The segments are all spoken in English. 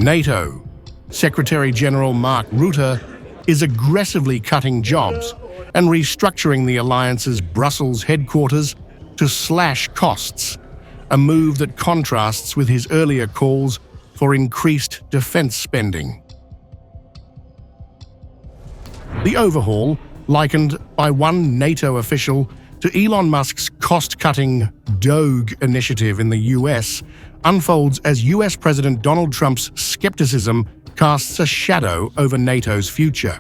NATO Secretary-General Mark Rutte is aggressively cutting jobs and restructuring the alliance's Brussels headquarters to slash costs, a move that contrasts with his earlier calls for increased defense spending. The overhaul, likened by one NATO official to Elon Musk's cost-cutting DOGE initiative in the US, unfolds as US President Donald Trump's skepticism casts a shadow over NATO's future.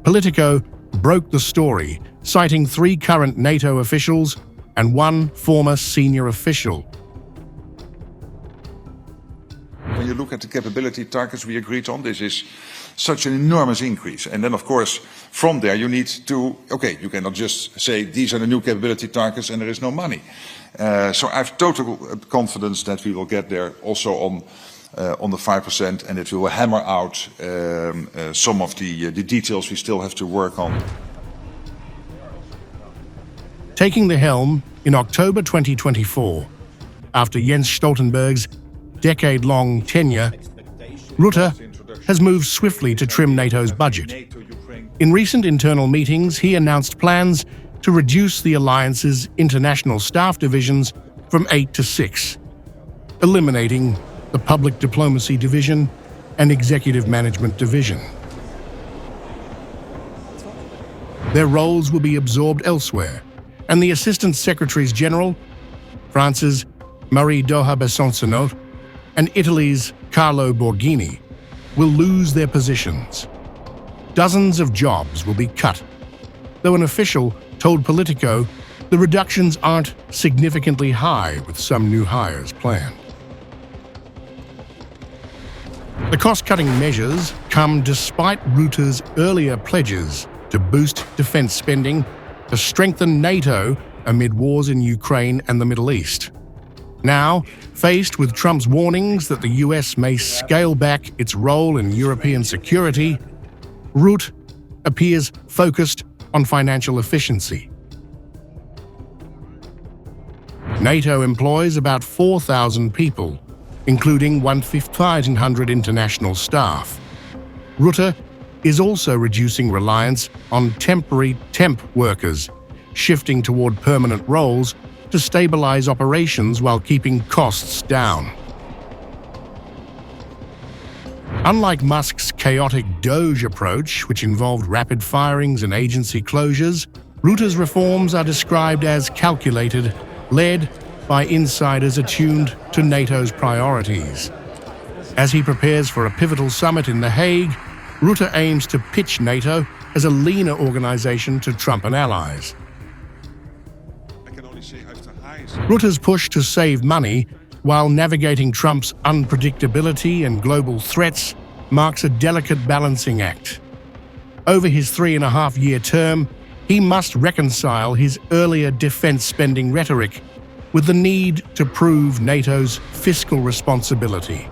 Politico broke the story, citing 3 current NATO officials and 1 former senior official. When you look at the capability targets we agreed on, this is such an enormous increase. And then, of course, from there you need to, okay, you cannot just say these are the new capability targets and there is no money. So I have total confidence that we will get there also on the 5%, and it will hammer out some of the details we still have to work on. Taking the helm in October 2024, after Jens Stoltenberg's decade-long tenure, Rutte has moved swiftly to trim NATO's budget. In recent internal meetings, he announced plans to reduce the alliance's international staff divisions from 8 to 6, eliminating the Public Diplomacy Division and Executive Management Division. Their roles will be absorbed elsewhere, and the Assistant Secretaries General, France's Marie-Doha Besancenot, and Italy's Carlo Borghini, will lose their positions. Dozens of jobs will be cut, though an official told Politico the reductions aren't significantly high, with some new hires planned. The cost-cutting measures come despite Rutte's earlier pledges to boost defense spending to strengthen NATO amid wars in Ukraine and the Middle East. Now, faced with Trump's warnings that the US may scale back its role in European security, Rutte appears focused on financial efficiency. NATO employs about 4,000 people, including 1,500 international staff. Rutte is also reducing reliance on temporary temp workers, shifting toward permanent roles to stabilize operations while keeping costs down. Unlike Musk's chaotic DOGE approach, which involved rapid firings and agency closures, Rutte's reforms are described as calculated, led by insiders attuned to NATO's priorities. As he prepares for a pivotal summit in The Hague, Rutte aims to pitch NATO as a leaner organization to Trump and allies. Rutte's push to save money while navigating Trump's unpredictability and global threats marks a delicate balancing act. Over his 3.5-year term, he must reconcile his earlier defense spending rhetoric with the need to prove NATO's fiscal responsibility.